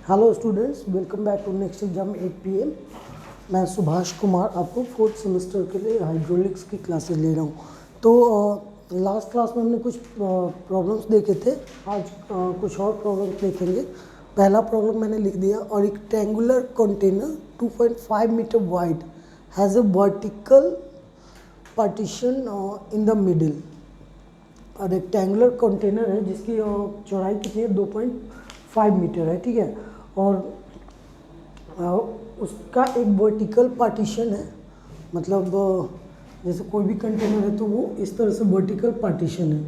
Hello students, welcome back to next exam 8 PM। मैं सुभाष कुमार आपको 4th semester के लिए हाइड्रोलिक्स की क्लासेस ले रहा हूँ। तो लास्ट क्लास में हमने कुछ प्रॉब्लम्स देखे थे, आज कुछ और प्रॉब्लम्स देखेंगे। पहला प्रॉब्लम मैंने लिख दिया, और rectangular container 2.5 metre wide has a vertical partition in the middle. Rectangular container है जिसकी चौड़ाई कितनी है, 2.5 मीटर है, ठीक है। और उसका एक वर्टिकल पार्टीशन है, मतलब जैसे कोई भी कंटेनर है तो वो इस तरह से वर्टिकल पार्टीशन है।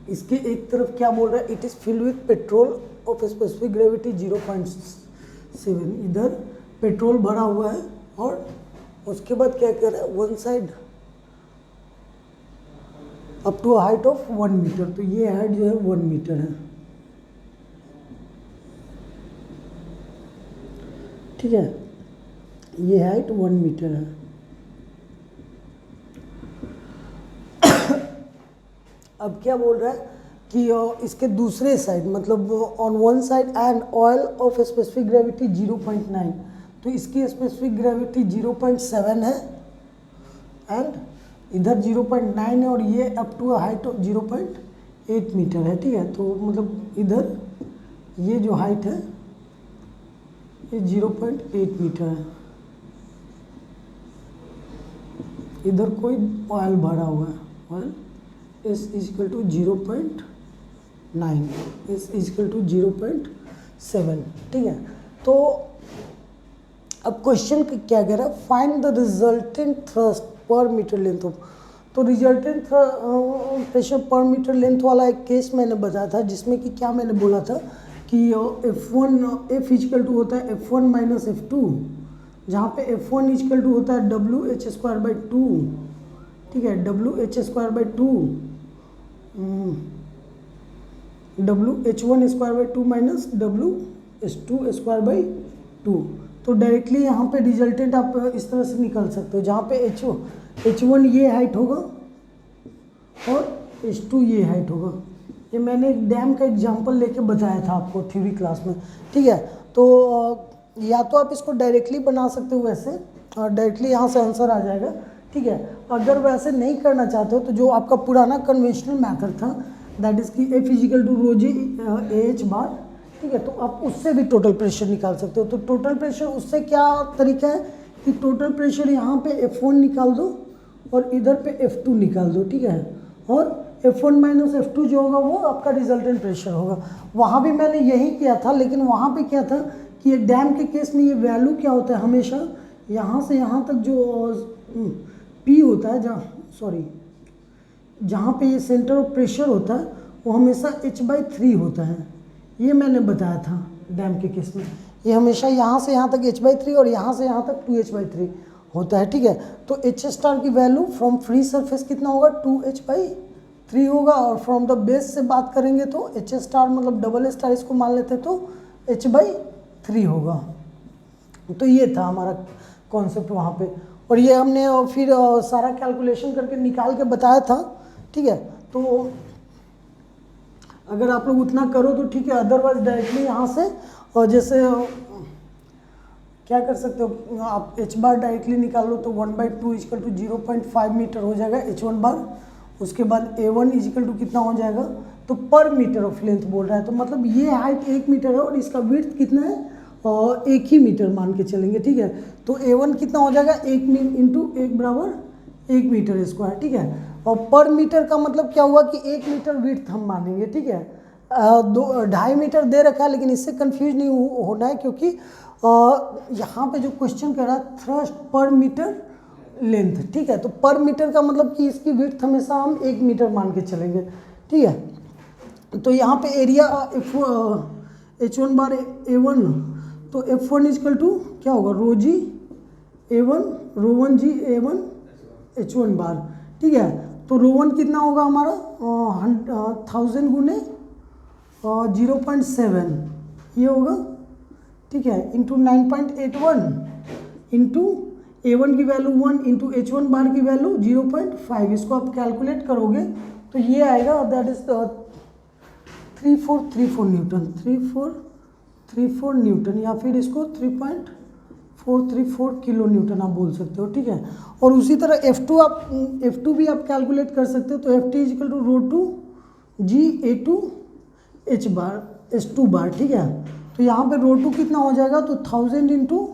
इसके एक तरफ क्या बोल रहा है, it is filled with petrol of specific gravity 0.7। इधर पेट्रोल भरा हुआ है, और उसके बाद क्या कर रहा है, one side up to height of 1 metre. तो ये हाइट जो है 1 मीटर है, ठीक है। ये हाइट 1 मीटर है। अब क्या बोल रहा है कि इसके दूसरे साइड, मतलब on one side and oil of specific gravity 0.9। तो इसकी स्पेसिफिक ग्रेविटी 0.7 है, एंड इधर 0.9 है, और ये up to height of 0.8 metre है, ठीक है। तो मतलब इधर ये जो हाइट है ये 0.8 मीटर है। इधर कोई ऑयल भरा हुआ है, oil is equal to 0.9, is equal to 0.7, ठीक है। तो अब क्वेश्चन क्या कह रहा है, find the resultant thrust per metre length of. तो resultant pressure per metre length वाला एक केस मैंने बताया था, जिसमें कि क्या मैंने बोला था कि F इक्वल टू होता है F1 माइनस F2, जहाँ पे F1 इक्वल टू होता है WH²/2, ठीक है। WH²/2 WH1²/2 minus WH2²/2। तो डायरेक्टली यहाँ पे रिजल्टेंट आप इस तरह से निकल सकते हो, जहाँ पे H1 ये हाइट होगा और H2 ये हाइट होगा। ये मैंने एक डैम का एग्जांपल लेके बताया था आपको थ्योरी क्लास में, ठीक है। तो या तो आप इसको डायरेक्टली बना सकते हो वैसे, और डायरेक्टली यहाँ से आंसर आ जाएगा, ठीक है। अगर वैसे नहीं करना चाहते हो तो जो आपका पुराना कन्वेंशनल मेथड था, दैट इज़ कि F equal to ρg AH bar, ठीक है। तो आप उससे भी टोटल प्रेशर निकाल सकते हो। तो टोटल प्रेशर उससे क्या तरीका है कि टोटल प्रेशर यहाँ पे F1 निकाल दो और इधर पे F2 निकाल दो, ठीक है। और F1 माइनस F2 जो होगा वो आपका रिजल्टेंट प्रेशर होगा। वहाँ भी मैंने यही किया था, लेकिन वहाँ पे क्या था कि ये डैम के केस में ये वैल्यू क्या होता है, हमेशा यहाँ से यहाँ तक जो P होता है, जहाँ पे ये सेंटर ऑफ प्रेशर होता है वो हमेशा H/3 होता है। ये मैंने बताया था डैम के केस में, ये हमेशा यहाँ से यहाँ तक H/3 और यहाँ से यहाँ तक 2H/3 होता है, ठीक है। तो H* की वैल्यू फ्रॉम फ्री सरफेस कितना होगा, 2H/3 होगा, और फ्रॉम द बेस से बात करेंगे तो H* मतलब डबल स्टार इसको मान लेते तो H/3 होगा। तो ये था हमारा कॉन्सेप्ट वहाँ पे, और ये हमने फिर सारा कैलकुलेशन करके निकाल के बताया था, ठीक है। तो अगर आप लोग उतना करो तो ठीक है, अदरवाइज डायरेक्टली यहाँ से, और जैसे क्या कर सकते हो आप, H बार डायरेक्टली निकाल लो तो 1/2 इक्वल टू 0.5 मीटर हो जाएगा H1 बार। उसके बाद A1 इक्वल टू कितना हो जाएगा, तो पर मीटर ऑफ लेंथ बोल रहा है, तो मतलब ये हाइट 1 मीटर है और इसका विड्थ कितना है, और 1 ही मीटर मान के चलेंगे, ठीक है। तो A1 कितना हो जाएगा, 1 इंटू 1 बराबर 1 मीटर स्क्वायर, ठीक है। और पर मीटर का मतलब क्या हुआ कि 1 मीटर विड्थ हम मानेंगे, ठीक है। 2.5 मीटर दे रखा है, लेकिन इससे कंफ्यूज नहीं होना है, क्योंकि यहाँ पे जो क्वेश्चन कर रहा है थ्रस्ट पर मीटर लेंथ, ठीक है। तो पर मीटर का मतलब कि इसकी विड्थ हमेशा हम 1 मीटर मान के चलेंगे, ठीक है। तो यहाँ पे एरिया H1 बार A1, तो F1 इक्वल टू क्या होगा, ρg A1 ρ1g A1 H1 बार, ठीक है। तो ρ1 कितना होगा हमारा, 1000 गुने 0.7 ये होगा, ठीक है, इंटू 9.81 इंटू A1 की वैल्यू 1 इंटू H1 बार की वैल्यू 0.5। इसको आप कैलकुलेट करोगे तो ये आएगा, दैट इज 3434 न्यूटन, 3434 34 न्यूटन, या फिर इसको 3.434 किलो न्यूटन आप बोल सकते हो, ठीक है। और उसी तरह F2 भी आप कैलकुलेट कर सकते हो। तो Ft equal to rho two G A two H bar H two bar, ठीक है। तो यहाँ पे रो टू कितना हो जाएगा, तो 1000 इंटू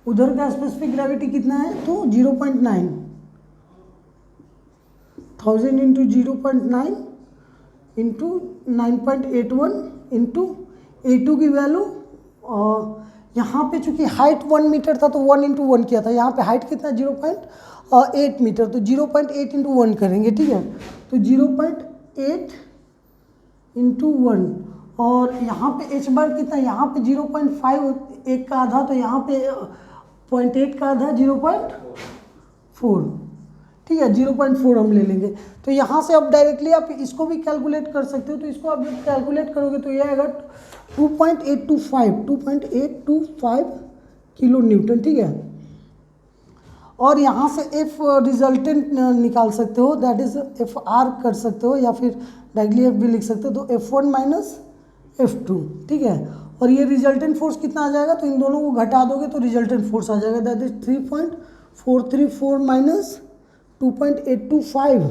उधर का स्पेसिफिक ग्रेविटी कितना है, तो 0.9, 1000 इंटू 0.9 इंटू 9.81 इंटू A2 की वैल्यू, और यहाँ पे चूंकि हाइट 1 मीटर था तो 1 इंटू 1 किया था, यहाँ पे हाइट कितना 0.8 मीटर, तो 0.8 इंटू 1 करेंगे, ठीक है। तो 0.8 इंटू 1, और यहाँ पे एच बार कितना, यहाँ पे 0.5 एक का आधा, तो यहाँ पे 0.8 का आधा 0.4, ठीक है, 0.4 हम ले लेंगे। तो यहाँ से अब डायरेक्टली आप इसको भी कैलकुलेट कर सकते हो। तो इसको आप जब कैलकुलेट करोगे तो ये आएगा 2.825 किलो न्यूटन, ठीक है। और यहाँ से एफ रिजल्टेंट निकाल सकते हो, दैट इज एफ आर कर सकते हो, या फिर डायरेक्टली एफ भी लिख सकते हो। तो F1 माइनस F2, ठीक है। और ये रिजल्टेंट फोर्स कितना आ जाएगा, तो इन दोनों को घटा दोगे तो रिजल्टेंट फोर्स आ जाएगा, that is 3.434 minus 2.825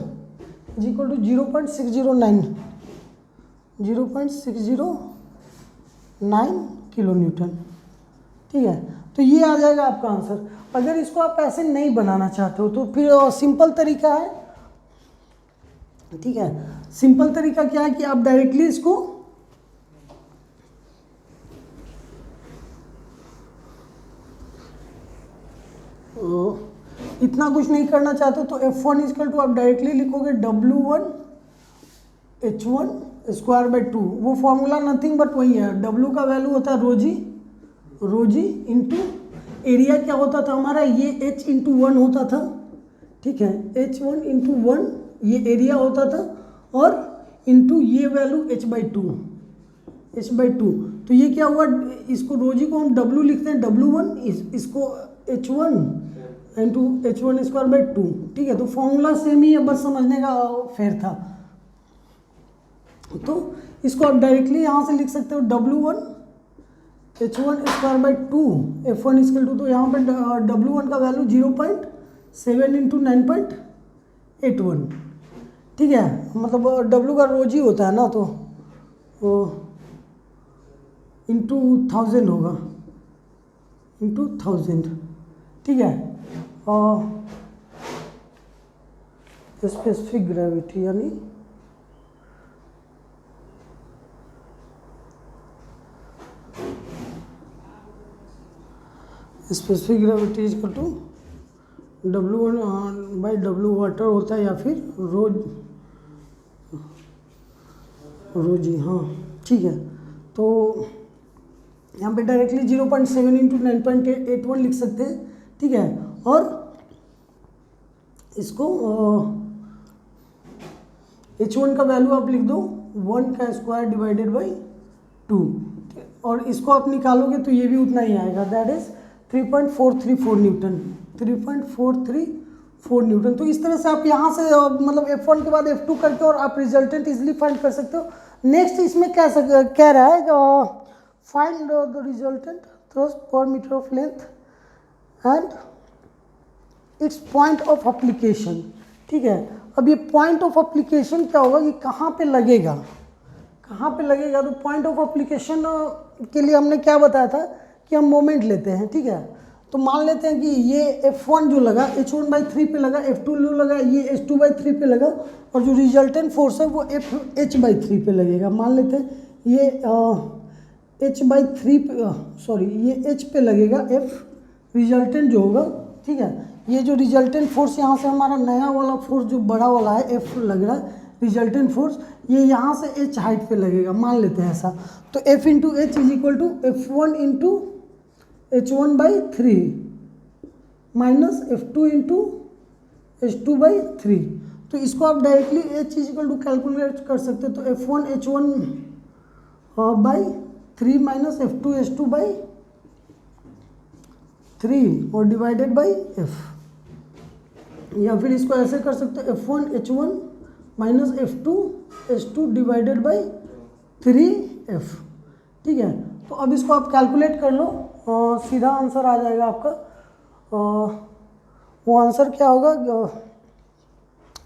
is equal to 0.609 kilo newton, ठीक है। तो ये आ जाएगा आपका आंसर। अगर इसको आप ऐसे नहीं बनाना चाहते हो तो फिर सिंपल तरीका है, ठीक है। सिंपल तरीका क्या है कि आप डायरेक्टली इसको इतना कुछ नहीं करना चाहते तो F1 इजकल टू आप डायरेक्टली लिखोगे W1 H1 स्क्वायर बाई 2। वो फॉर्मूला नथिंग बट वही है, W का वैल्यू होता है रो जी इंटू एरिया क्या होता था हमारा, ये H इंटू 1 होता था, ठीक है, H1 इंटू 1 ये एरिया होता था, और इंटू ये वैल्यू H/2। तो ये क्या हुआ, इसको रोजी को हम W लिखते हैं W1, इसको H1 into H1 square by 2, ठीक है। तो फॉर्मूला सेम ही है, बस समझने का फेर था। तो इसको आप डायरेक्टली यहाँ से लिख सकते हो W1 H1 square by 2 F1 equal to, तो यहाँ पे W1 का वैल्यू 0.7 इंटू 9.81, ठीक है। मतलब W का रोजी होता है ना, तो वो इंटू 1000 होगा, इंटू 1000, ठीक है। और स्पेसिफिक ग्रेविटी यानी specific gravity equal to W1 by W water होता है, या फिर रोजी, हाँ, ठीक है। तो यहाँ पे डायरेक्टली 0.7 इंटू 9.81 लिख सकते हैं, ठीक है। और इसको H1 का वैल्यू आप लिख दो 1 का स्क्वायर डिवाइडेड बाई 2, और इसको आप निकालोगे तो ये भी उतना ही आएगा, दैट इज 3.434 न्यूटन, 3.434 न्यूटन। तो इस तरह से आप यहाँ से मतलब F1 के बाद F2 करके और आप रिजल्टेंट इजीली फाइंड कर सकते हो। नेक्स्ट इसमें कह रहा है find the resultant thrust per metre of length and its point of application, ठीक है। अब ये पॉइंट ऑफ एप्लीकेशन क्या होगा, ये कहाँ पे लगेगा, तो पॉइंट ऑफ एप्लीकेशन के लिए हमने क्या बताया था कि हम मोमेंट लेते हैं, ठीक है। तो मान लेते हैं कि ये F1 जो लगा H1/3 पे लगा, F2 जो लगा ये H2/3 पे लगा, और जो रिजल्टेंट फोर्स है वो H/3 पे लगेगा। मान लेते हैं ये H/3 पे, सॉरी ये H पे लगेगा, F रिजल्टेंट जो होगा, ठीक है। ये जो रिजल्टेंट फोर्स यहाँ से हमारा नया वाला फोर्स जो बड़ा वाला है F लग रहा है रिजल्टेंट फोर्स, ये यहाँ से H हाइट पे लगेगा, मान लेते हैं ऐसा। तो F into H is equal to F1 into H1/3 minus F2 into H2/3। तो इसको आप directly H is equal to calculate कर सकते हो। तो F1 H1/3 minus F2 H2/3 और डिवाइडेड बाई F, या फिर इसको ऐसे कर सकते हो F1 H1 minus F2 H2 divided by 3F, ठीक है। तो अब इसको आप कैलकुलेट कर लो, सीधा आंसर आ जाएगा आपका। वो आंसर क्या होगा,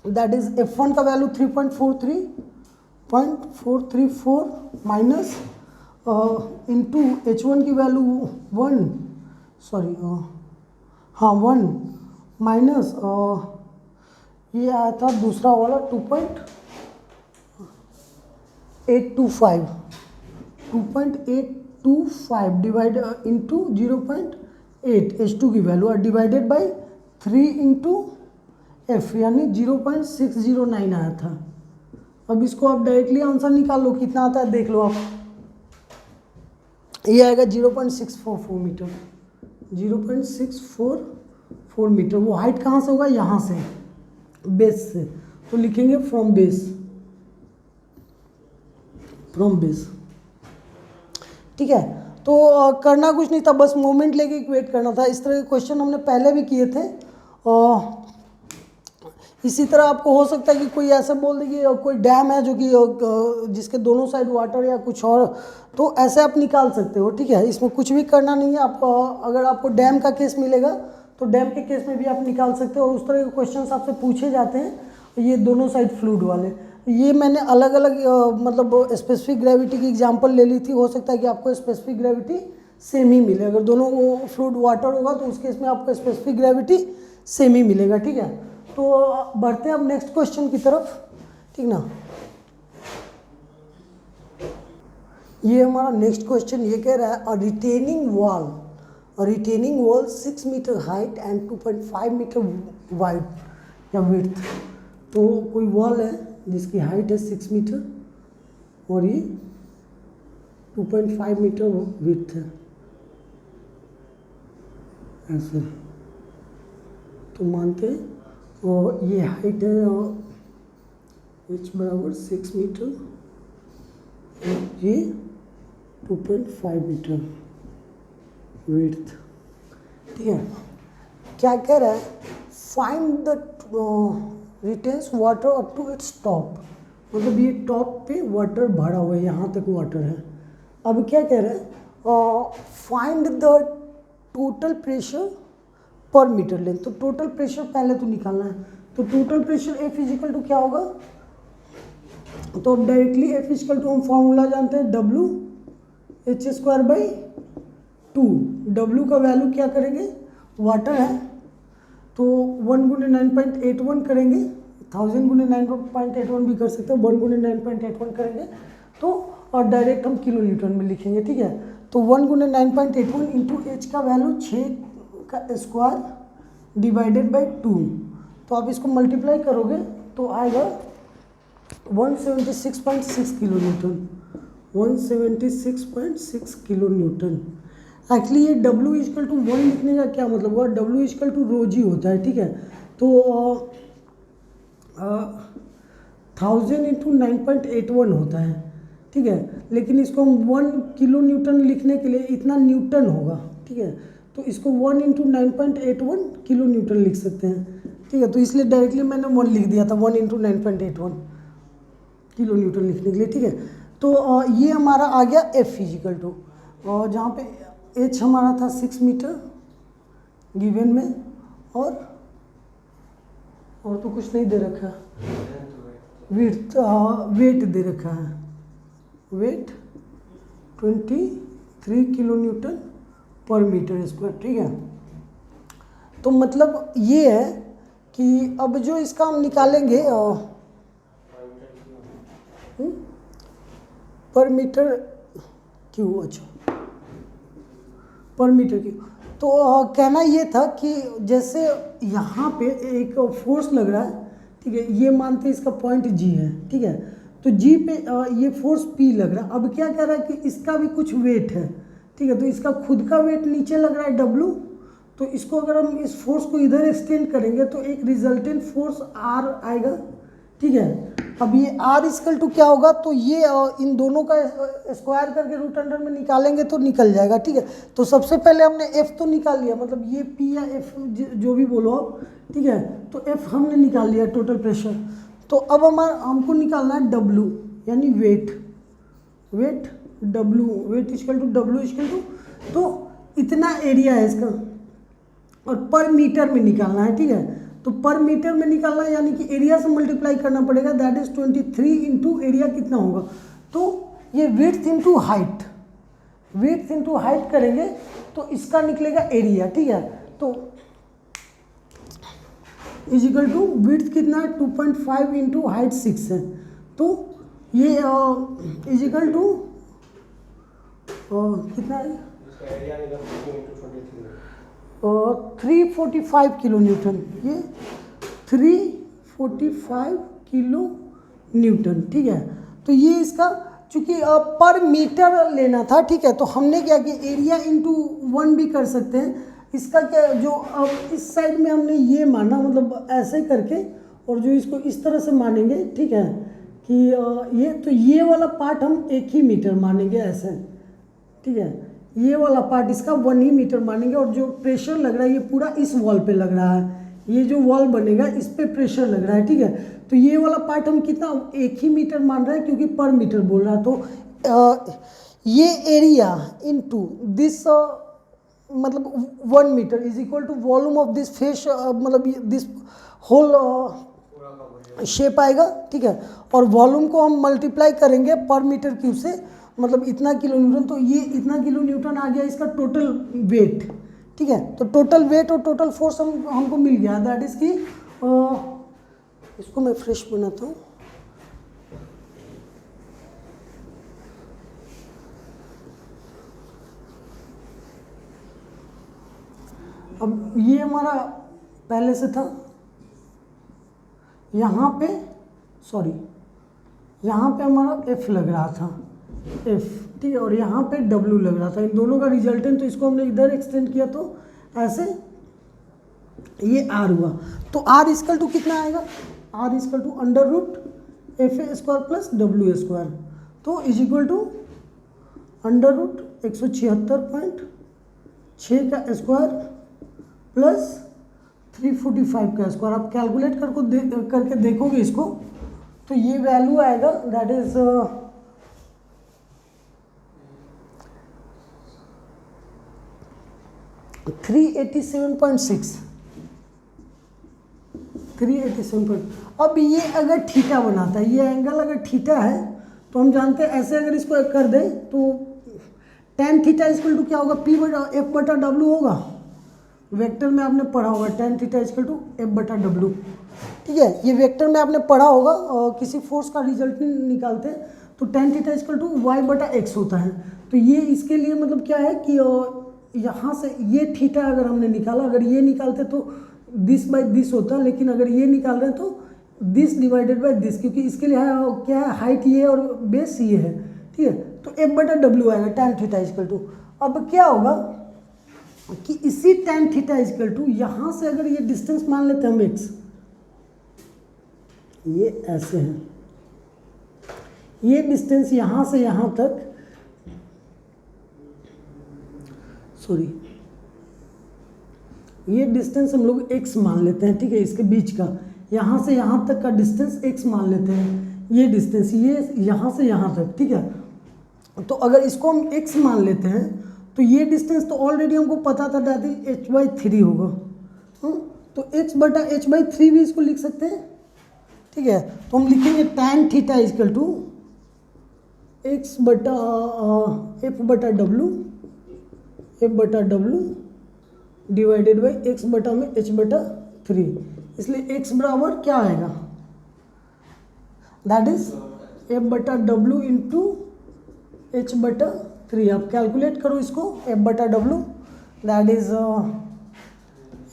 दैट इज F1 का वैल्यू 3.434 माइनस इंटू H1 की वैल्यू 1 माइनस ये आया था दूसरा वाला 2.825 डिवाइड इंटू 0.8 H2 की वैल्यू और डिवाइडेड बाई 3 इंटू F यानी 0.609 आया था। अब इसको आप डायरेक्टली आंसर निकाल लो, कितना आता है देख लो आप। ये आएगा 0.644 मीटर, 0.644 मीटर। वो हाइट कहाँ से होगा, यहाँ से, बेस से, तो लिखेंगे फ्रॉम बेस। ठीक है, तो करना कुछ नहीं था, बस मोमेंट लेके इक्वेट करना था। इस तरह के क्वेश्चन हमने पहले भी किए थे। इसी तरह आपको हो सकता है कि कोई ऐसा बोल दे कि कोई डैम है जो कि जिसके दोनों साइड वाटर या कुछ और, तो ऐसे आप निकाल सकते हो। ठीक है, इसमें कुछ भी करना नहीं है। आप अगर आपको डैम का केस मिलेगा तो डैम के केस में भी आप निकाल सकते हो। और उस तरह के क्वेश्चंस आपसे पूछे जाते हैं, ये दोनों साइड फ्लूइड वाले। ये मैंने अलग अलग मतलब स्पेसिफिक ग्रेविटी की एग्जांपल ले ली थी। हो सकता है कि आपको स्पेसिफिक ग्रेविटी सेम ही मिले। अगर दोनों वो फ्लूइड वाटर होगा तो उस केस में आपको स्पेसिफिक ग्रेविटी सेम ही मिलेगा। ठीक है, तो बढ़ते हैं अब नेक्स्ट क्वेश्चन की तरफ। ठीक ना, ये हमारा नेक्स्ट क्वेश्चन ये कह रहा है, retaining wall 6 metre height and 2.5 metre wide या विड्थ। तो कोई वॉल है जिसकी हाइट है 6 मीटर और ये 2.5 मीटर विड्थ है, ऐसे। तो मानते हैं और ये हाइट है h बराबर 6 मीटर और ये 2.5 मीटर विड्थ। ठीक है, क्या कह रहा है, find the retains water up to its top. मतलब ये टॉप पे वाटर भरा हुआ है, यहाँ तक वाटर है। अब क्या कह रहा है, find the total pressure per metre length. तो टोटल प्रेशर पहले तो निकालना है। तो total pressure F is equal to क्या होगा, तो डायरेक्टली F इजिकल टू हम फॉर्मूला जानते हैं, WH²/2। W का वैल्यू क्या करेंगे, वाटर है तो 1 गुने 9.81 करेंगे, 1000 गुने 9.81 भी कर सकते हैं, 1 गुने 9.81 करेंगे तो, और डायरेक्ट हम किलो न्यूटन में लिखेंगे। ठीक है, तो 1 गुने 9.81 इंटू H का वैल्यू 6 का स्क्वायर डिवाइडेड बाई 2। तो आप इसको मल्टीप्लाई करोगे तो आएगा 176.6 kilo Newton, 176.6 kilo Newton. Actually ये W इजकल टू 1 लिखने का क्या मतलब हुआ, W इजकल टू रोज ही होता है। ठीक है, तो 1000 इंटू 9.81 होता है। ठीक है, लेकिन इसको हम 1 किलो न्यूटन लिखने के लिए इतना न्यूटन होगा। ठीक है, तो इसको 1 इंटू 9.81 किलो न्यूटन लिख सकते हैं। ठीक है, तो इसलिए डायरेक्टली मैंने 1 लिख दिया था, 1 इंटू 9.81 किलो न्यूटन लिखने के लिए। ठीक है, तो ये हमारा आ गया F इजिकल टू, और जहाँ पे H हमारा था 6 मीटर गिवन में, और तो कुछ नहीं दे रखा, वेट दे रखा है, वेट 23 किलो न्यूटन पर मीटर स्क्वायर। ठीक है, तो मतलब ये है कि अब जो इसका हम निकालेंगे पर मीटर क्यू, अच्छा पर मीटर क्यू। तो कहना ये था कि जैसे यहाँ पे एक फोर्स लग रहा है। ठीक है, ये मानते हैं इसका पॉइंट G है। ठीक है, तो G पे ये फोर्स P लग रहा है। अब क्या कह रहा है कि इसका भी कुछ वेट है। ठीक है, तो इसका खुद का वेट नीचे लग रहा है W, तो इसको अगर हम इस फोर्स को इधर एक्सटेंड करेंगे तो एक रिजल्टेंट फोर्स R आएगा। ठीक है, अब ये R इक्वल टू क्या होगा, तो ये इन दोनों का स्क्वायर करके रूट अंडर में निकालेंगे तो निकल जाएगा। ठीक है, तो सबसे पहले हमने F तो निकाल लिया, मतलब ये P या F जो भी बोलो आप। ठीक है, तो F हमने निकाल लिया टोटल प्रेशर। तो अब हमको निकालना है W यानी weight W, weight is equal to W is equal to, तो इतना एरिया है इसका और पर मीटर में निकालना है, ठीक है। तो पर मीटर में निकालना है यानी कि एरिया से मल्टीप्लाई करना पड़ेगा, दैट इज 23 इंटू एरिया कितना होगा, तो ये width into height, width into height करेंगे तो इसका निकलेगा एरिया, ठीक है। तो इजिकल टू विड्थ कितना है 2.5 इंटू हाइट 6 है, तो ये इजिकल टू कितना है 345 किलो न्यूटन, ये 345 किलो न्यूटन, ठीक है। तो ये इसका चूँकि पर मीटर लेना था, ठीक है, तो हमने क्या किया एरिया इंटू 1 भी कर सकते हैं। इसका क्या जो अब इस साइड में हमने ये माना, मतलब ऐसे करके, और जो इसको इस तरह से मानेंगे, ठीक है, कि ये तो ये वाला पार्ट हम 1 ही मीटर मानेंगे ऐसे, ठीक है, ये वाला पार्ट इसका 1 ही मीटर मानेंगे, और जो प्रेशर लग रहा है ये पूरा इस वॉल पे लग रहा है, ये जो वॉल बनेगा इस पे प्रेशर लग रहा है, ठीक है। तो ये वाला पार्ट हम कितना 1 ही मीटर मान रहे हैं क्योंकि पर मीटर बोल रहा है। तो ये एरिया इनटू दिस मतलब 1 metre is equal to volume of this face, मतलब दिस होल शेप आएगा, ठीक है। और वॉल्यूम को हम मल्टीप्लाई करेंगे पर मीटर क्यूब से, मतलब इतना किलो न्यूटन, तो ये इतना किलो न्यूटन आ गया इसका टोटल वेट, ठीक है। तो टोटल वेट और टोटल फोर्स हमको मिल गया, दैट इज की इसको मैं फ्रेश बनाता हूँ। अब ये हमारा पहले से था, यहाँ पे सॉरी यहाँ पे हमारा F लग रहा था, F, ठीक है, और यहाँ पे W लग रहा था, इन दोनों का रिजल्टेंट, तो इसको हमने इधर एक्सटेंड किया तो ऐसे ये R हुआ। तो R इक्वल टू कितना आएगा, R equal to under root FA square plus W square, तो is equal to under root 176.6 का स्क्वायर प्लस 345 का स्क्वायर। आप कैलकुलेट करके देखोगे इसको, तो ये वैल्यू आएगा, दैट इज 387.6। अब ये अगर थीटा बनाता है, ये एंगल अगर थीटा है, तो हम जानते हैं ऐसे अगर इसको कर दें तो tan थीटा इक्वल टू क्या होगा, P बटा F बटा W होगा। वेक्टर में आपने पढ़ा होगा tan theta equal to F बटा W, ठीक है। ये वेक्टर में आपने पढ़ा होगा, किसी फोर्स का रिजल्ट निकालते हैं तो tan theta equal to Y बटा X होता है। तो ये इसके लिए मतलब क्या है कि यहाँ से ये थीटा अगर हमने निकाला, अगर ये निकालते तो दिस बाई दिस होता, लेकिन अगर ये निकाल रहे हैं तो दिस डिवाइडेड बाई दिस, क्योंकि इसके लिए क्या है हाइट ये और बेस ये है, ठीक है। तो F बटा W आएगा tan थीटा इक्वल टू। अब क्या होगा कि इसी tan थीटा इक्वल टू यहाँ से अगर ये डिस्टेंस मान लेते हैं हम x, ये ऐसे है, ये डिस्टेंस यहाँ से यहाँ तक, सॉरी ये डिस्टेंस हम लोग x मान लेते हैं, ठीक है, इसके बीच का यहाँ से यहाँ तक का डिस्टेंस x मान लेते हैं, ये डिस्टेंस ये यहाँ से यहाँ तक, ठीक है। तो अगर इसको हम x मान लेते हैं तो ये डिस्टेंस तो ऑलरेडी हमको पता था दैट इज h/3 होगा, तो x बटा h/3 भी इसको लिख सकते हैं, ठीक है। तो हम लिखेंगे tan theta equal to x बटा F बटा W डिवाइडेड बाई x बटा में h/3, इसलिए x बराबर क्या आएगा, दैट इज F बटा W इंटू h/3। आप कैलकुलेट करो इसको, F बटा W दैट इज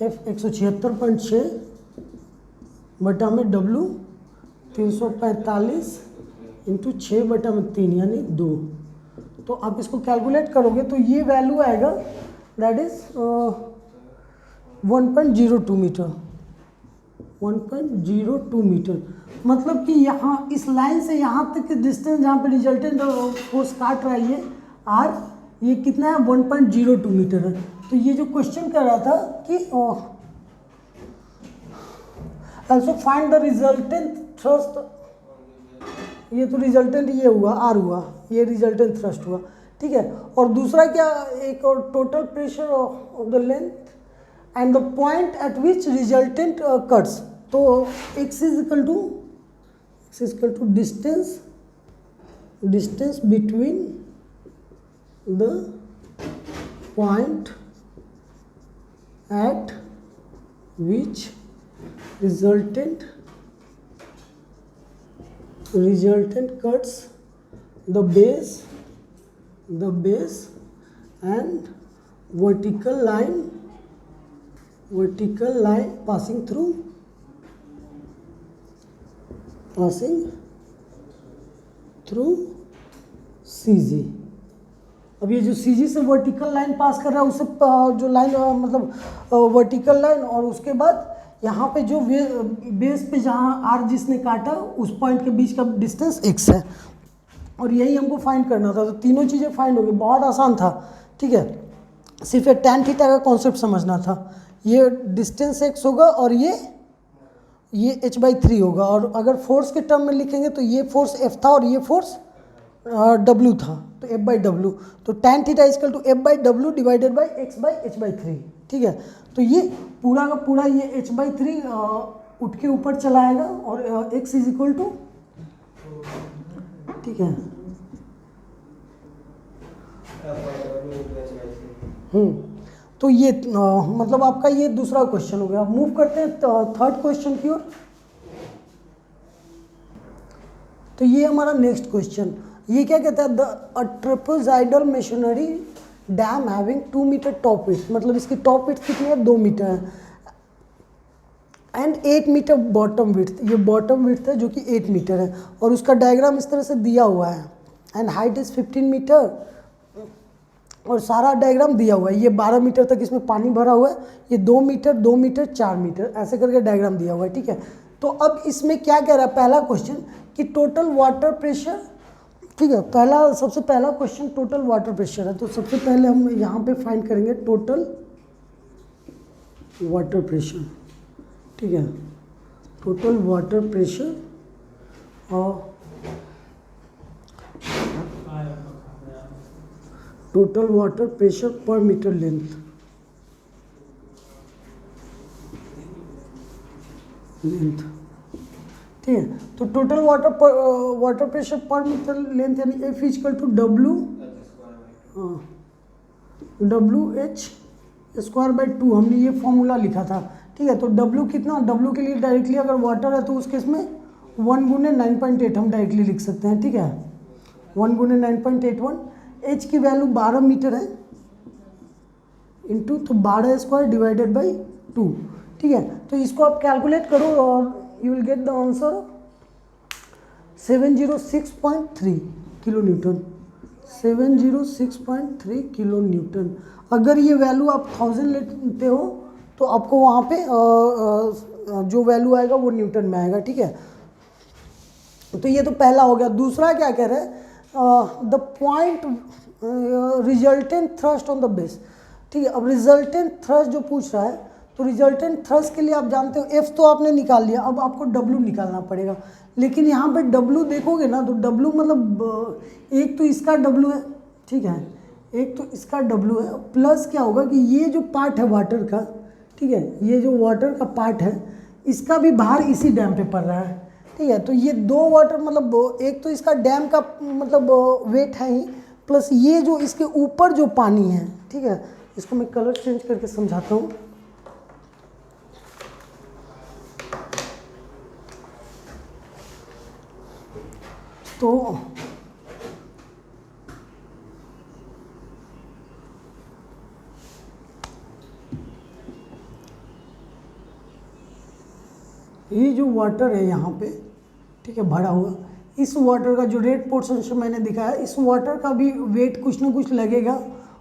F 176.6 बटा में W 345 इंटू 6 बटा में 3 यानी 2। तो आप इसको कैलकुलेट करोगे तो ये वैल्यू आएगा, दैट इज 1.02 मीटर, 1.02 मीटर। मतलब कि यहाँ इस लाइन से यहाँ तक के डिस्टेंस जहाँ पे रिजल्टेंट फोर्स काट रहा है ये R, ये कितना है 1.02 मीटर है। तो ये जो क्वेश्चन कर रहा था कि also find the resultant thrust ये तो रिजल्टेंट ये हुआ आर हुआ, ये रिजल्टेंट थ्रस्ट हुआ, ठीक है। और दूसरा क्या, एक और total pressure of the length and the point at which resultant cuts. तो x is equal to distance between the point at which resultant cuts the base and vertical line passing through CG। अब ये जो CG से vertical line पास कर रहा है उससे जो लाइन मतलब वर्टिकल लाइन, और उसके बाद यहाँ पे जो बेस पे जहाँ आर जिसने काटा उस पॉइंट के बीच का डिस्टेंस x है, और यही हमको फाइंड करना था। तो तीनों चीज़ें फाइंड हो गई, बहुत आसान था, ठीक है। सिर्फ एक tan थीटा का कॉन्सेप्ट समझना था। ये डिस्टेंस x होगा और ये h/3 होगा, और अगर फोर्स के टर्म में लिखेंगे तो ये फोर्स F था और ये फोर्स W था, तो F/W। तो tan theta equal to F/W divided by x/h/3, ठीक है। तो ये पूरा का पूरा ये h/3 उठ के ऊपर चला आएगा, और x इज इक्वल टू, ठीक है, तो ये मतलब आपका ये दूसरा क्वेश्चन हो गया। मूव करते हैं थर्ड क्वेश्चन की ओर। तो ये हमारा नेक्स्ट क्वेश्चन, ये क्या कहता है, the trapezoidal masonry dam having 2 metre top width, मतलब इसकी टॉप विड्थ कितनी है, 2 मीटर है, एंड 8 मीटर बॉटम विड्थ, ये बॉटम विड्थ है जो कि 8 मीटर है, और उसका डायग्राम इस तरह से दिया हुआ है, एंड हाइट इज 15 मीटर, और सारा डायग्राम दिया हुआ है। ये 12 मीटर तक इसमें पानी भरा हुआ है, ये 2 मीटर 2 मीटर 4 मीटर ऐसे करके डायग्राम दिया हुआ है, ठीक है। तो अब इसमें क्या कह रहा है, पहला क्वेश्चन कि टोटल वाटर प्रेशर, ठीक है, सबसे पहला क्वेश्चन टोटल वाटर प्रेशर है। तो सबसे पहले हम यहाँ पे फाइंड करेंगे टोटल वाटर प्रेशर, ठीक है, टोटल वाटर प्रेशर और total water pressure per metre length, ठीक है। तो total water pressure per metre length यानी F इक्वल टू WH²/2, हमने ये फॉर्मूला लिखा था, ठीक है। तो W कितना, W के लिए डायरेक्टली अगर वाटर है तो उस केस में 1 गुने 9.8 हम डायरेक्टली लिख सकते हैं, ठीक है, 1 गुने 9.81। H की वैल्यू 12 मीटर है, इंटू तो 12² डिवाइडेड बाई 2, ठीक है। तो इसको आप कैलकुलेट करो और you will get the answer 706.3 kilo Newton, 706.3 kilo Newton. अगर ये वैल्यू आप 1000 लेते हो तो आपको वहाँ पे जो वैल्यू आएगा वो न्यूटन में आएगा, ठीक है। तो ये तो पहला हो गया। दूसरा क्या कह रहा है, the point resultant thrust on the base, ठीक है। अब रिजल्टेंट थ्रस्ट जो पूछ रहा है, तो रिजल्टेंट थ्रस्ट के लिए आप जानते हो F तो आपने निकाल लिया, अब आपको W निकालना पड़ेगा। लेकिन यहाँ पे W देखोगे ना तो W मतलब एक तो इसका W है, ठीक है, एक तो इसका W है, प्लस क्या होगा कि ये जो पार्ट है वाटर का, ठीक है, ये जो वाटर का पार्ट है इसका भी भार इसी डैम पे पड़ रहा है, ठीक है। तो ये दो वाटर मतलब एक तो इसका डैम का मतलब वेट है ही, प्लस ये जो इसके ऊपर जो पानी है, ठीक है। इसको मैं कलर चेंज करके समझाता हूँ। तो ये जो वाटर है यहाँ पे, ठीक है, भरा हुआ, इस वाटर का जो रेड पोर्शन से मैंने दिखाया, इस वाटर का भी वेट कुछ ना कुछ लगेगा,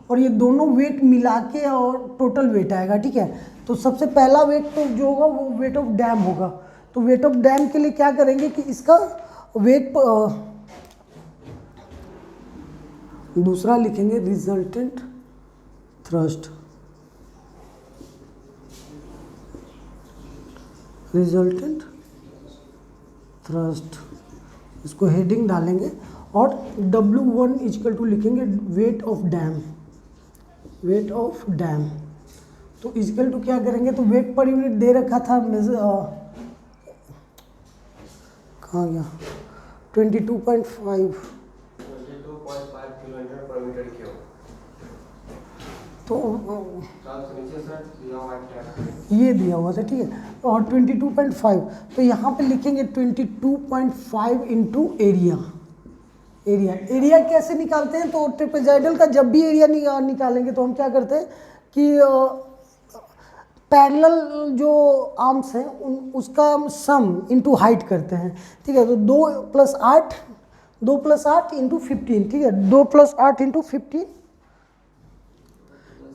और ये दोनों वेट मिला के और टोटल वेट आएगा, ठीक है। तो सबसे पहला वेट तो जो होगा वो वेट ऑफ डैम होगा। तो वेट ऑफ डैम के लिए क्या करेंगे कि इसका वेट दूसरा लिखेंगे रिजल्टेंट थ्रस्ट, इसको हेडिंग डालेंगे और W1 इक्वल टू लिखेंगे weight of dam, weight of dam. तो इक्वल टू क्या करेंगे, तो वेट पर यूनिट दे रखा था कहाँ गया, 22.5 किलोमीटर पर मीटर क्यूब। तो ये दिया हुआ था, ठीक है। और 22.5, तो यहाँ पे लिखेंगे 22.5 इंटू एरिया। एरिया कैसे निकालते हैं, तो ट्रेपेजॉइडल का जब भी एरिया निकालेंगे तो हम क्या करते हैं कि पैरेलल जो आर्म्स हैं उसका सम इंटू हाइट करते हैं, ठीक है। तो 2 + 8 इंटू 15, ठीक है। 2 + 8 इंटू 15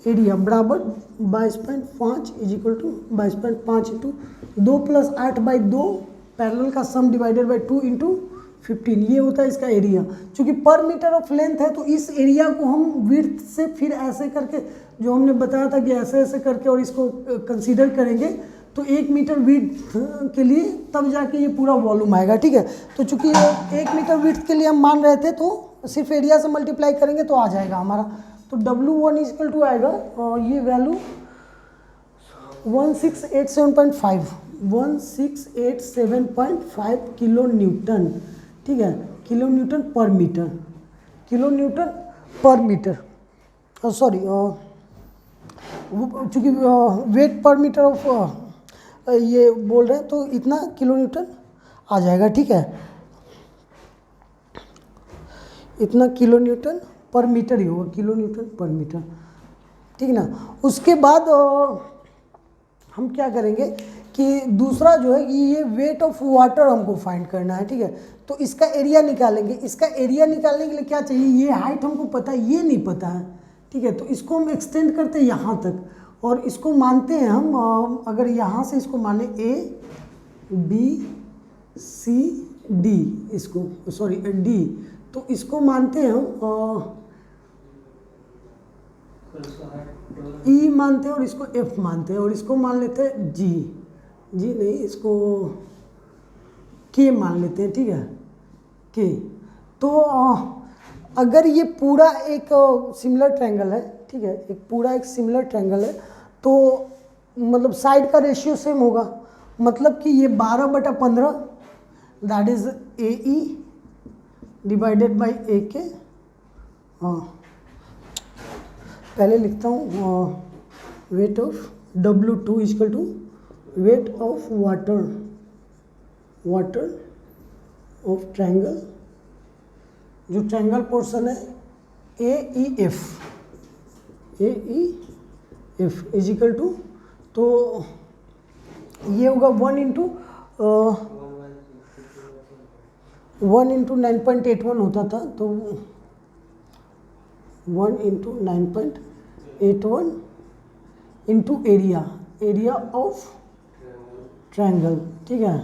एरिया बराबर 22.5 is equal to 22.5 into 2 + 8/2 parallel का सम डिवाइडेड बाई 2 इंटू 15, ये होता है इसका एरिया। चूँकि पर मीटर ऑफ लेंथ है तो इस एरिया को हम विड्थ से फिर ऐसे करके, जो हमने बताया था कि ऐसे ऐसे करके और इसको कंसीडर करेंगे तो 1 मीटर विड्थ के लिए तब जाके ये पूरा वॉल्यूम आएगा, ठीक है। तो चूँकि 1 मीटर विड्थ के लिए हम मान रहे थे तो सिर्फ एरिया से मल्टीप्लाई करेंगे तो आ जाएगा हमारा। तो W1 इक्वल टू आएगा ये वैल्यू 1687.5 किलो न्यूटन, ठीक है। किलो न्यूटन पर मीटर, किलो न्यूटन पर मीटर, सॉरी चूँकि वेट पर मीटर ऑफ ये बोल रहे हैं तो इतना किलो न्यूटन आ जाएगा, ठीक है। इतना किलो न्यूटन पर मीटर ही होगा, किलो न्यूटन पर मीटर, ठीक है ना। उसके बाद हम क्या करेंगे कि दूसरा जो है कि ये वेट ऑफ वाटर हमको फाइंड करना है, ठीक है। तो इसका एरिया निकालेंगे। इसका एरिया निकालने के लिए क्या चाहिए, ये हाइट हमको पता है, ये नहीं पता है, ठीक है। तो इसको हम एक्सटेंड करते हैं यहाँ तक और इसको मानते हैं हम, अगर यहाँ से इसको माने A B C D, इसको सॉरी D, तो इसको मानते हैं हम E मानते हैं और इसको F मानते हैं और इसको मान लेते हैं G नहीं, इसको K मान लेते हैं, ठीक है, K। तो अगर ये पूरा एक सिमिलर ट्रायंगल है, ठीक है, एक पूरा एक सिमिलर ट्रायंगल है तो मतलब साइड का रेशियो सेम होगा, मतलब कि ये 12/15 that is AE divided by AK। हाँ, पहले लिखता हूँ weight of W2 equal to weight of water of triangle, जो ट्रायंगल पोर्शन है AEF इज इक्वल टू, तो ये होगा 1 इंटू 9.81 होता था, तो 1 into 9.81 into area of triangle, ठीक है।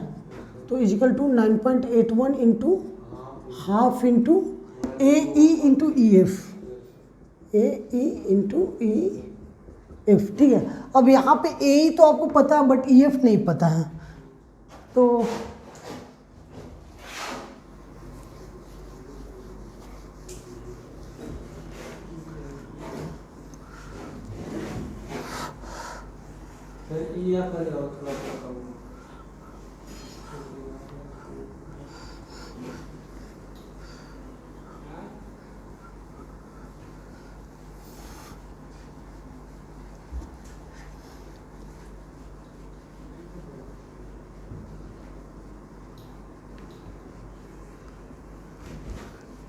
तो equal to 9.81 into half into AE into EF, AE into EF, ठीक है। अब यहाँ पे AE तो आपको पता है बट EF नहीं पता है, तो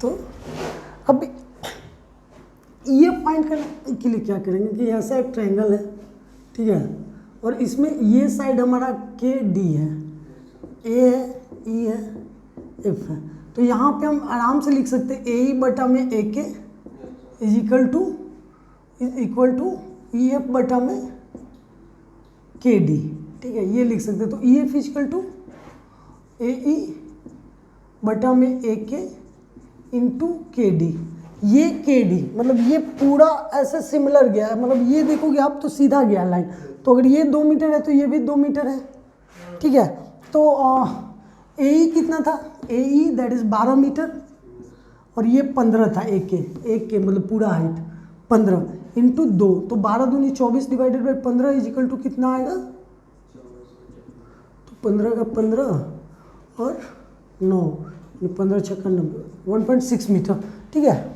तो अब ये फाइंड करने के लिए क्या करेंगे कि ऐसा एक ट्रायंगल है, ठीक है, और इसमें ये साइड हमारा KD है, A है, E है, F है। तो यहाँ पे हम आराम से लिख सकते हैं AE बटा में AK is equal to EF बटा में KD, ठीक है, ये लिख सकते हैं। तो EF इक्वल टू AE बटा में AK इंटू KD। ये KD मतलब ये पूरा ऐसे सिमिलर गया है, मतलब ये देखोगे आप तो सीधा गया लाइन, तो अगर ये 2 मीटर है तो ये भी 2 मीटर है, ठीक है। तो AE कितना था, AE दैट इज 12 मीटर, और ये 15 था एक के मतलब पूरा हाइट 15 इंटू 2, तो 12 दूनी 24 divided by 15 is equal to कितना आएगा, तो 15 का 15 और 9, 15 छक्का 90, 1.6 मीटर, ठीक है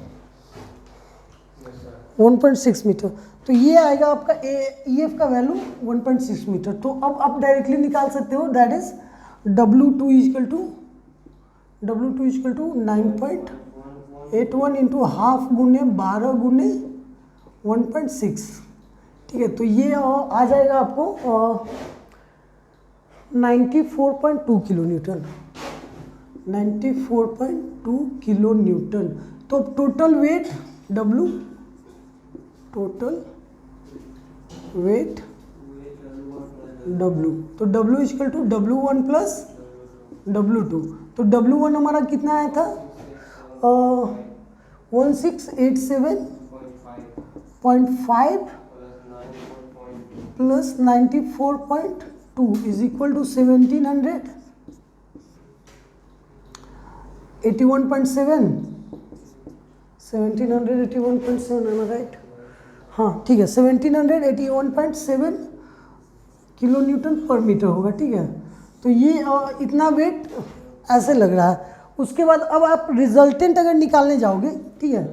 1.6 मीटर। तो ये आएगा आपका EF का वैल्यू 1.6 मीटर। तो अब आप डायरेक्टली निकाल सकते हो, that is W2 equal to 9.81 into half गुने 12 गुने 1.6, ठीक है। तो ये आ जाएगा आपको 94.2 किलो न्यूटन, 94.2 किलो न्यूटन। तो total weight W, total weight W, तो W equal to W1 plus W2। तो W1 हमारा कितना आया था 1687.5 प्लस 94.2 इज इक्वल टू 1781.7, 1781.7 है ना, राइट? हाँ ठीक है, 1781.7 किलो न्यूटन पर मीटर होगा, ठीक है। तो ये इतना वेट ऐसे लग रहा है। उसके बाद अब आप रिजल्टेंट अगर निकालने जाओगे, ठीक है,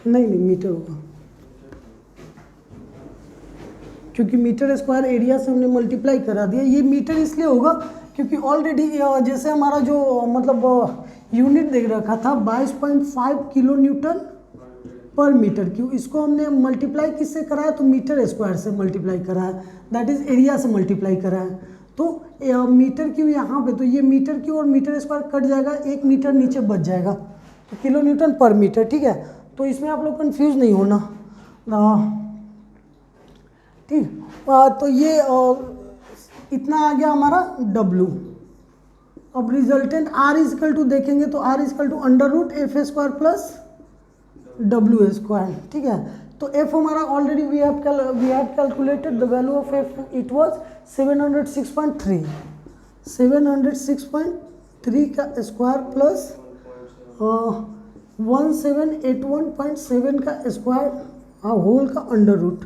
नहीं मीटर होगा, क्योंकि मीटर स्क्वायर एरिया से हमने मल्टीप्लाई करा दिया। ये मीटर इसलिए होगा क्योंकि ऑलरेडी जैसे हमारा जो मतलब यूनिट देख रखा था 22.5 किलो न्यूटन पर मीटर क्यूब, इसको हमने मल्टीप्लाई किससे करा है, तो मीटर स्क्वायर से मल्टीप्लाई करा है, दैट इज एरिया से मल्टीप्लाई करा है। तो मीटर क्यूब यहाँ पे, तो ये मीटर क्यूब और मीटर स्क्वायर कट जाएगा, 1 मीटर नीचे बच जाएगा, तो किलो न्यूटन पर मीटर, ठीक है। तो इसमें आप लोग कंफ्यूज नहीं होना, ठीक। तो ये इतना आ गया हमारा W। अब रिजल्टेंट R इजकल टू देखेंगे तो R equal to under root F square plus W square, ठीक है। तो F हमारा already we have calculated the value of F, it was 706.3, 706.3 का स्क्वायर प्लस 1781.7 का स्क्वायर होल का अंडर रूट।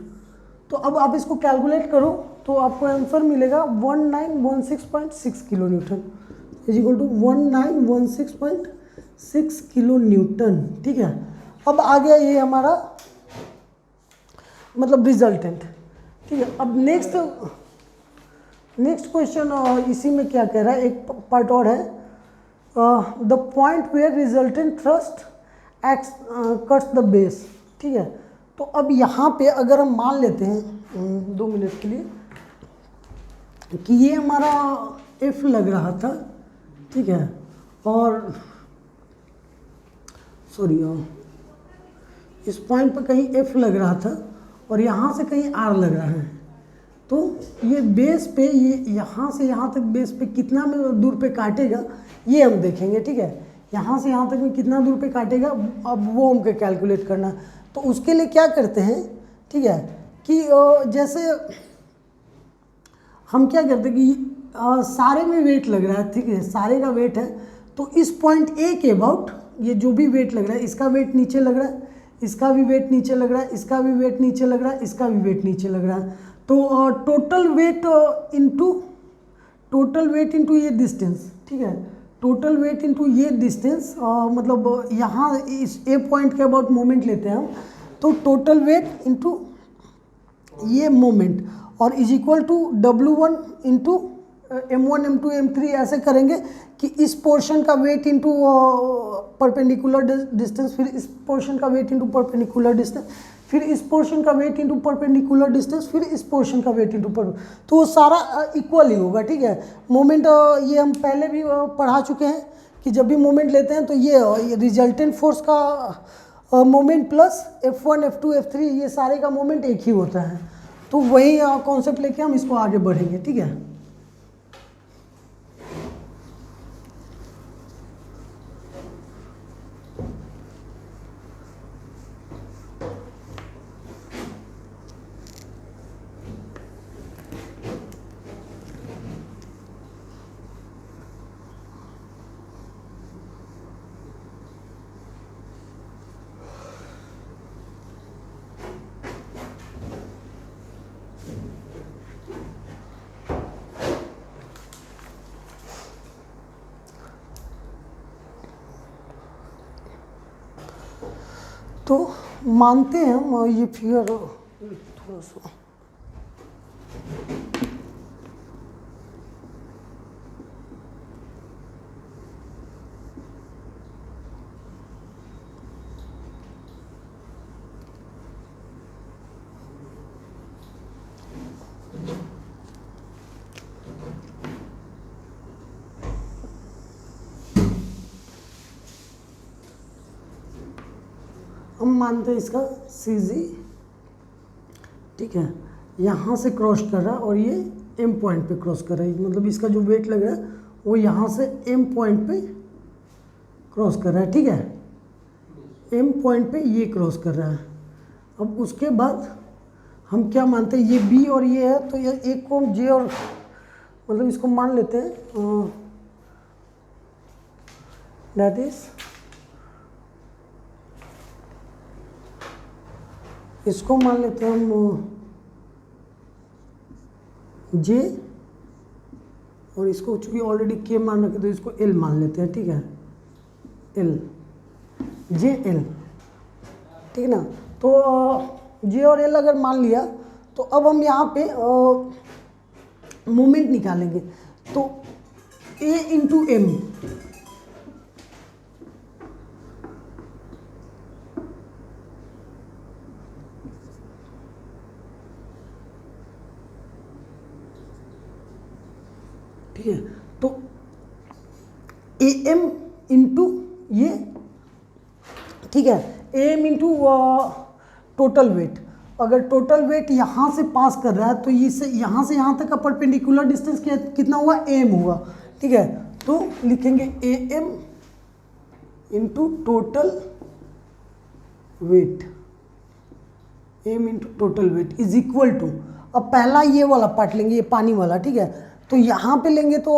तो अब आप इसको कैलकुलेट करो तो आपको आंसर मिलेगा 1916.6 kilo newton is equal to 1916.6 kilo newton, ठीक है। अब आ गया ये हमारा मतलब रिजल्टेंट, ठीक है। अब नेक्स्ट क्वेश्चन इसी में क्या कह रहा है, एक पार्ट और है, the point where resultant thrust x cuts the base, ठीक है। तो अब यहाँ पे अगर हम मान लेते हैं 2 मिनट के लिए कि ये हमारा F लग रहा था, ठीक है, और सॉरी इस पॉइंट पर कहीं F लग रहा था और यहाँ से कहीं R लग रहा है। तो ये बेस पे, ये यहाँ से यहाँ तक बेस पे कितना में दूर पे काटेगा ये हम देखेंगे, ठीक है। यहाँ से यहाँ तक में कितना दूर पे काटेगा, अब वो हमको कैलकुलेट करना। तो उसके लिए क्या करते हैं, ठीक है, कि जैसे हम क्या करते हैं कि सारे में वेट लग रहा है, ठीक है, सारे का वेट है। तो इस पॉइंट A के अबाउट ये जो भी वेट लग रहा है, इसका वेट नीचे लग रहा है, इसका भी वेट नीचे लग रहा है, इसका भी वेट नीचे लग रहा है, इसका भी वेट नीचे लग रहा है। तो टोटल वेट इनटू ये डिस्टेंस, ठीक है, टोटल वेट इनटू ये डिस्टेंस, मतलब यहाँ इस A पॉइंट के अबाउट मोमेंट लेते हैं हम, तो टोटल वेट इनटू ये मोमेंट और is equal to W1 into M1 M2 M3 ऐसे करेंगे कि इस पोर्शन का वेट इंटू परपेंडिकुलर डिस्टेंस, फिर इस पोर्शन का वेट इंटू परपेंडिकुलर डिस्टेंस, फिर इस पोर्शन का वेट इंटू परपेंडिकुलर डिस्टेंस, फिर इस पोर्शन का वेट इंटू तो वो सारा इक्वल ही होगा, ठीक है। मोमेंट ये हम पहले भी पढ़ा चुके हैं कि जब भी मोमेंट लेते हैं तो ये रिजल्टेंट फोर्स का moment plus F1 F2 F3 ये सारे का मोमेंट एक ही होता है। तो वही कॉन्सेप्ट लेके हम इसको आगे बढ़ेंगे, ठीक है। तो मानते हैं हम ये फिगर थोड़ा सा हम मानते हैं इसका CG, ठीक है, यहाँ से क्रॉस कर रहा है और ये M पॉइंट पे क्रॉस कर रहा है, मतलब इसका जो वेट लग रहा है वो यहाँ से M पॉइंट पे क्रॉस कर रहा है, ठीक है, M पॉइंट पे ये क्रॉस कर रहा है। अब उसके बाद हम क्या मानते हैं, ये B और ये है, तो ये एक को J और मतलब इसको मान लेते हैं, दैट इज इसको मान लेते हैं हम J, और इसको चूँकि ऑलरेडी K मान रखे तो इसको L मान लेते हैं, ठीक है, L, JL, ठीक है ना। तो J और L अगर मान लिया तो अब हम यहाँ पे मोमेंट निकालेंगे, तो A इंटू M, ठीक है, तो AM इंटू ये, ठीक है, AM इंटू टोटल वेट, अगर टोटल वेट यहाँ से पास कर रहा है तो ये से यहाँ तक का परपेंडिकुलर डिस्टेंस कितना हुआ, AM हुआ, ठीक है, तो लिखेंगे AM into total weight, AM into total weight is equal to, अब पहला ये वाला पार्ट लेंगे, ये पानी वाला, ठीक है, तो यहाँ पे लेंगे तो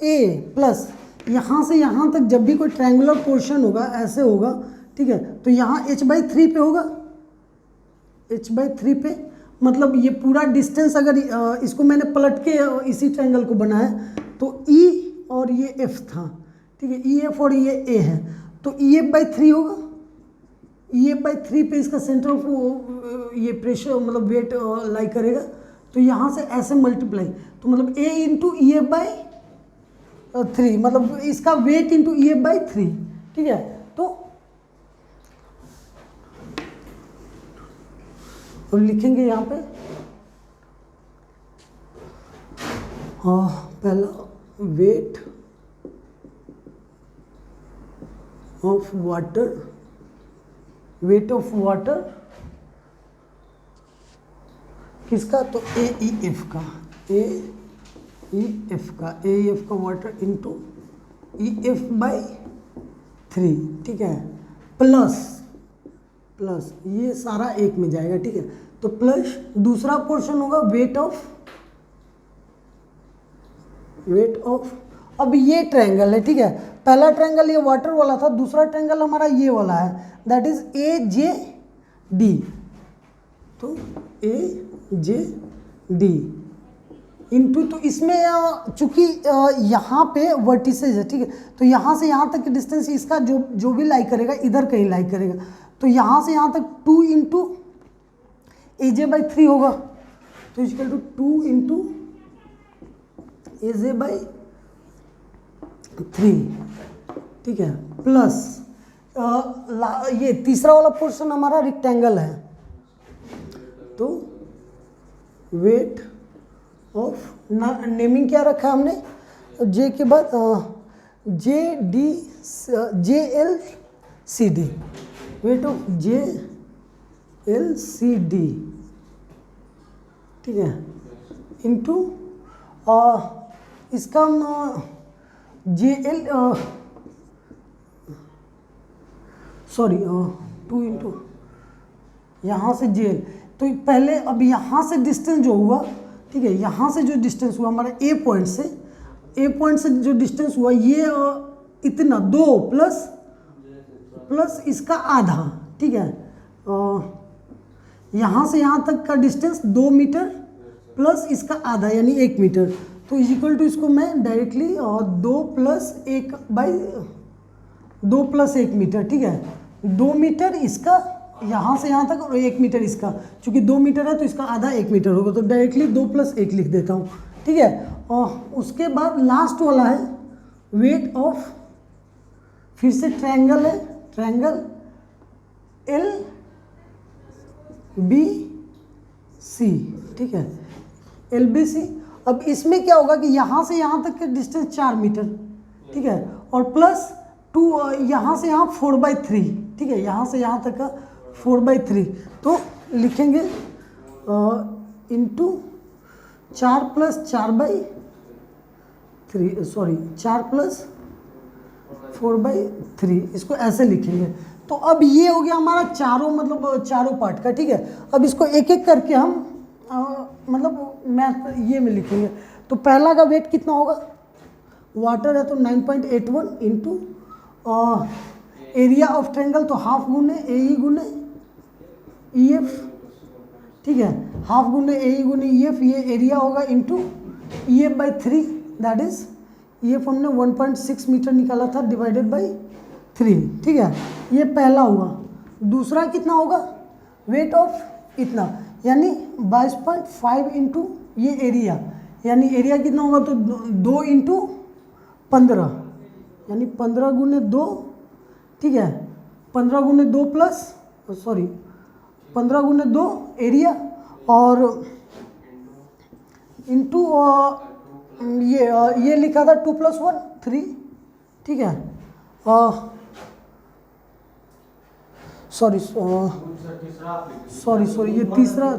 A प्लस यहाँ से यहाँ तक जब भी कोई ट्रायंगुलर पोर्शन होगा ऐसे होगा, ठीक है, तो यहाँ h/3 पे होगा, h/3 पे, मतलब ये पूरा डिस्टेंस अगर इसको मैंने पलट के इसी ट्रायंगल को बनाया तो E और ये F था, ठीक है, EF और ये A है, तो EF/3 होगा, EF/3 पे इसका सेंटर ऑफ ये प्रेशर मतलब वेट लाई करेगा, तो यहाँ से ऐसे मल्टीप्लाई, तो मतलब A इंटू EF/3, मतलब इसका वेट इंटू EF/3, ठीक है, तो अब लिखेंगे यहाँ पे पहला wait of water, wait of water किसका, तो AEF का, AEF का वाटर इंटू EF/3, ठीक है, प्लस ये सारा एक में जाएगा, ठीक है, तो प्लस दूसरा पोर्शन होगा वेट ऑफ, अब ये ट्रायंगल है, ठीक है, पहला ट्रायंगल ये वाटर वाला था, दूसरा ट्रायंगल हमारा ये वाला है, दैट इज AJD, तो AJD इंटू, तो इसमें चूंकि यहाँ पे वर्टिसेज है, ठीक है, तो यहाँ से यहाँ तक की डिस्टेंस इसका जो भी लाई करेगा इधर कहीं लाई करेगा, तो यहाँ से यहाँ तक 2 इंटू AJ/3 होगा, तो इक्वल टू 2 इंटू AJ/3, ठीक है, प्लस ये तीसरा वाला पोर्शन हमारा रेक्टेंगल है, तो वेट ऑफ, नेमिंग क्या रखा हमने, J के बाद JLCD, वेट ऑफ JLCD, ठीक है, इंटू इसका JL, सॉरी 2 इंटू यहाँ से JL, तो पहले अब यहाँ से डिस्टेंस जो हुआ, ठीक है, यहाँ से जो डिस्टेंस हुआ हमारा A पॉइंट से जो डिस्टेंस हुआ ये इतना 2 प्लस इसका आधा, ठीक है, यहाँ से यहाँ तक का डिस्टेंस 2 मीटर प्लस इसका आधा यानी 1 मीटर, तो इज इक्वल टू इसको मैं डायरेक्टली 2 + 1 मीटर, ठीक है, 2 मीटर इसका यहाँ से यहाँ तक और 1 मीटर इसका, चूँकि 2 मीटर है तो इसका आधा 1 मीटर होगा, तो डायरेक्टली 2 + 1 लिख देता हूँ, ठीक है। और उसके बाद लास्ट वाला है वेट ऑफ, फिर से ट्रायंगल है, ट्रायंगल LBC, ठीक है, LBC। अब इसमें क्या होगा कि यहाँ से यहाँ तक का डिस्टेंस 4 मीटर, ठीक है, और प्लस 2 यहाँ से यहाँ 4/3, ठीक है, यहाँ से यहाँ तक का 4/3, तो लिखेंगे इंटू 4 + 4/3, सॉरी 4 + 4/3, इसको ऐसे लिखेंगे। तो अब ये हो गया हमारा चारों, मतलब चारों पार्ट का, ठीक है। अब इसको एक एक करके हम मतलब मैथ ये में लिखेंगे। तो पहला का वेट कितना होगा, वाटर है तो 9.81 इंटू एरिया ऑफ ट्रायंगल, तो हाफ गुने AE गुने EF, ठीक है, हाफ गुने AE गुने EF, ये एरिया होगा into EF/3, that is EF हमने 1.6 मीटर निकाला था, /3, ठीक है, ये पहला हुआ। दूसरा कितना होगा, वेट ऑफ इतना, यानी 22.5 इंटू ये एरिया, यानी एरिया कितना होगा, तो 2 इंटू 15, यानी 15 गुने 2, ठीक है, 15 गुने 2 प्लस, सॉरी 15 गुने 2 एरिया, और इंटू ये लिखा था 2 + 1 3, ठीक है, सॉरी ये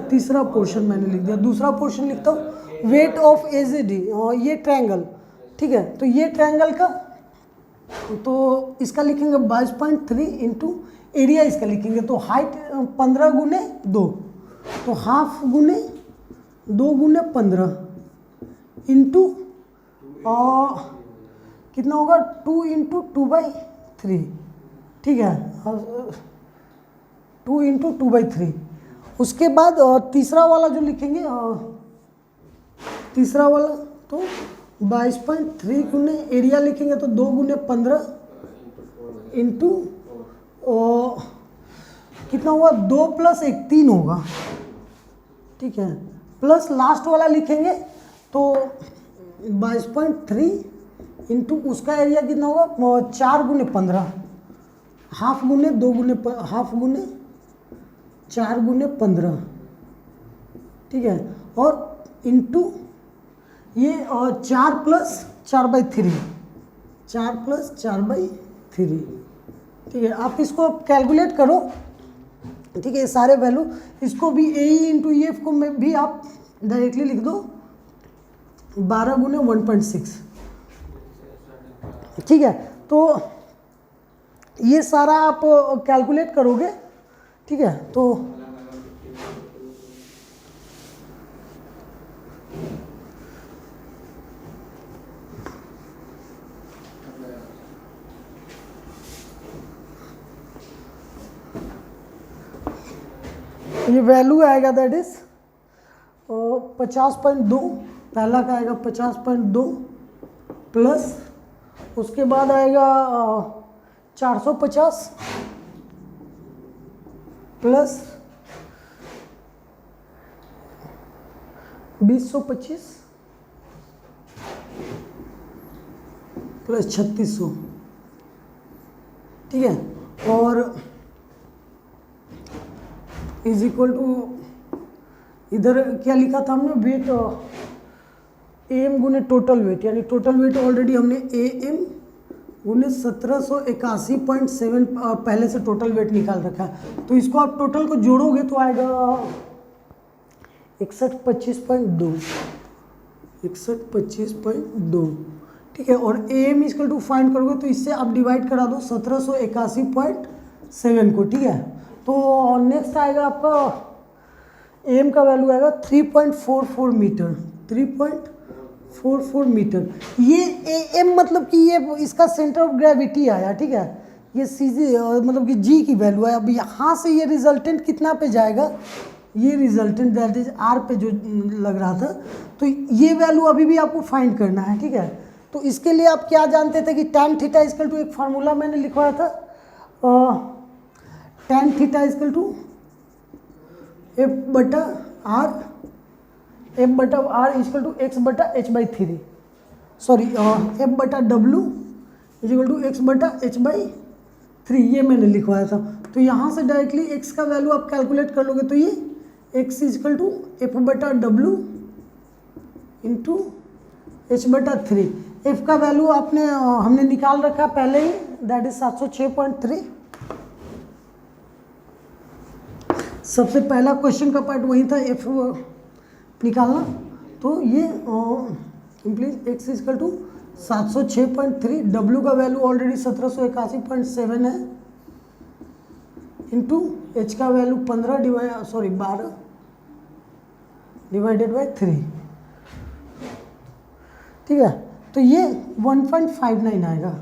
तीसरा पोर्शन मैंने लिख दिया, दूसरा पोर्शन लिखता हूँ, वेट ऑफ AZD, ये ट्रायंगल, ठीक है, तो ये ट्रायंगल का, तो इसका लिखेंगे 22.3 इंटू एरिया इसका लिखेंगे, तो हाइट 15 गुने 2, तो हाफ गुने 2 गुने 15 इंटू कितना होगा, 2 इंटू 2/3, ठीक है, 2 इंटू 2/3। उसके बाद तीसरा वाला जो लिखेंगे, तीसरा वाला तो 22.3 गुने एरिया लिखेंगे, तो 2 गुने 15 इंटू कितना हुआ, 2 + 1 3 होगा, ठीक है, प्लस लास्ट वाला लिखेंगे तो 22.3 इंटू उसका एरिया कितना होगा, 4 गुने 15, हाफ गुने 2 गुने हाफ गुने 4 गुने 15, ठीक है, और इंटू ये 4 + 4/3, 4 + 4/3, ठीक है। आप इसको कैलकुलेट करो, ठीक है, ये सारे वैल्यू, इसको भी AE इंटू EF को में भी आप डायरेक्टली लिख दो 12 गुने 1.6, ठीक है। तो ये सारा आप कैलकुलेट करोगे, ठीक है, तो ये वैल्यू आएगा, दैट इज 50.2, पहला का आएगा 50.2 प्लस, उसके बाद आएगा 450 प्लस 2025 प्लस 3600, ठीक है, और इज इक्वल टू, इधर क्या लिखा था हमने, वेट AM गुने टोटल वेट, यानी टोटल वेट ऑलरेडी हमने AM गुने 1781.7 पहले से टोटल वेट निकाल रखा है, तो इसको आप टोटल को जोड़ोगे तो आएगा 6125.2, 6125.2, ठीक है, और AM इक्वल टू फाइंड करोगे तो इससे आप डिवाइड करा दो 1781.7 को, ठीक है। तो नेक्स्ट आएगा आपका AM का वैल्यू आएगा 3.44 मीटर, 3.44 मीटर। ये AM मतलब कि ये इसका सेंटर ऑफ ग्रेविटी आया, ठीक है, ये CG मतलब कि G की वैल्यू है। अब यहाँ से ये रिजल्टेंट कितना पे जाएगा, ये रिजल्टेंट दैट इज R पे जो लग रहा था, तो ये वैल्यू अभी भी आपको फाइंड करना है, ठीक है। तो इसके लिए आप क्या जानते थे कि tan थीटा इक्वल टू, एक फार्मूला मैंने लिखवाया था tan theta equal to F बटा आर इजकल टू एक्स बटा H by three, sorry F बटा डब्ल्यू इजकल टू एक्स बटा एच बाई थ्री, ये मैंने लिखवाया था। तो यहाँ से डायरेक्टली x का वैल्यू आप कैलकुलेट कर लोगे तो ये x इजकल टू एफ बटा डब्ल्यू इंटू एच बटा थ्री। एफ का वैल्यू आपने हमने निकाल रखा पहले ही, दैट इज 706.3। सबसे पहला क्वेश्चन का पार्ट वही था, एफ निकालना। तो ये please x equal to 706.3, W का वैल्यू ऑलरेडी 1781.7 है, इंटू एच का वैल्यू 12 डिवाइडेड बाई 3, ठीक है। तो ये 1.59 आएगा,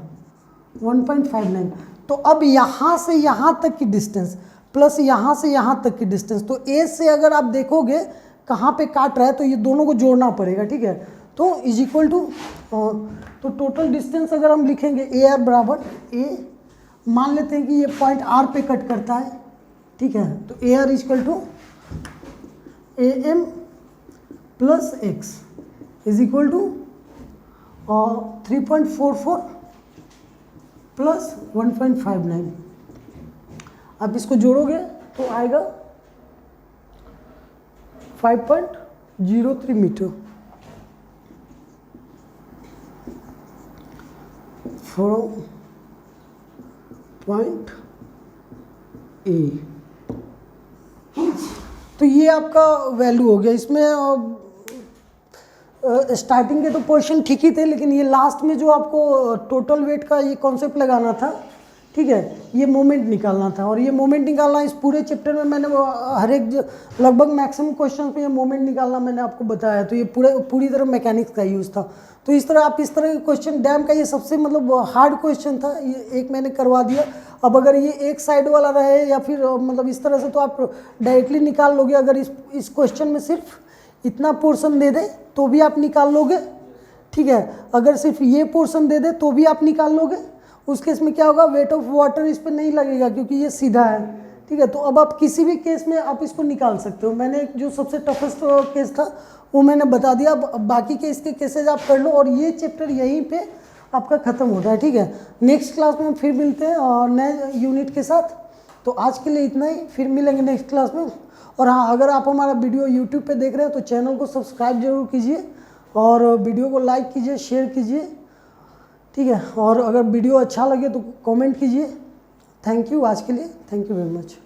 1.59। तो अब यहाँ से यहाँ तक की डिस्टेंस प्लस यहाँ से यहाँ तक की डिस्टेंस, तो ए से अगर आप देखोगे कहाँ पे काट रहा है तो ये दोनों को जोड़ना पड़ेगा, ठीक है। तो इज इक्वल टू, तो टोटल डिस्टेंस अगर हम लिखेंगे ए आर बराबर, ए मान लेते हैं कि ये पॉइंट आर पे कट करता है, ठीक है। तो A R equal to A M plus x is equal to 3.44 plus 1.59। आप इसको जोड़ोगे तो आएगा 5.03 मीटर। 4.8। तो ये आपका वैल्यू हो गया। इसमें स्टार्टिंग के तो पोर्शन ठीक ही थे, लेकिन ये लास्ट में जो आपको टोटल वेट का ये कॉन्सेप्ट लगाना था, ठीक है, ये मोमेंट निकालना था। और ये मोमेंट निकालना इस पूरे चैप्टर में मैंने हर एक लगभग मैक्सिमम क्वेश्चन पे ये मोमेंट निकालना मैंने आपको बताया। तो ये पूरी तरह मैकेनिक्स का यूज़ था। तो इस तरह आप इस तरह के क्वेश्चन, डैम का ये सबसे मतलब हार्ड क्वेश्चन था, ये एक मैंने करवा दिया। अब अगर ये एक साइड वाला रहे या फिर मतलब इस तरह से, तो आप डायरेक्टली निकाल लोगे। अगर इस क्वेश्चन में सिर्फ इतना पोर्शन दे दे तो भी आप निकाल लोगे, ठीक है। अगर सिर्फ ये पोर्शन दे दे तो भी आप निकाल लोगे। उस केस में क्या होगा, वेट ऑफ वाटर इस पर नहीं लगेगा क्योंकि ये सीधा है, ठीक है। तो अब आप किसी भी केस में आप इसको निकाल सकते हो। मैंने जो सबसे टफेस्ट केस था वो मैंने बता दिया। अब बाकी के इसके केसेज आप कर लो और ये चैप्टर यहीं पे आपका ख़त्म होता है, ठीक है। नेक्स्ट क्लास में हम फिर मिलते हैं और नए यूनिट के साथ। तो आज के लिए इतना ही, फिर मिलेंगे नेक्स्ट क्लास में। और हाँ, अगर आप हमारा वीडियो यूट्यूब पे देख रहे हैं तो चैनल को सब्सक्राइब जरूर कीजिए और वीडियो को लाइक कीजिए, शेयर कीजिए, ठीक है। और अगर वीडियो अच्छा लगे तो कमेंट कीजिए। थैंक यू आज के लिए, थैंक यू वेरी मच।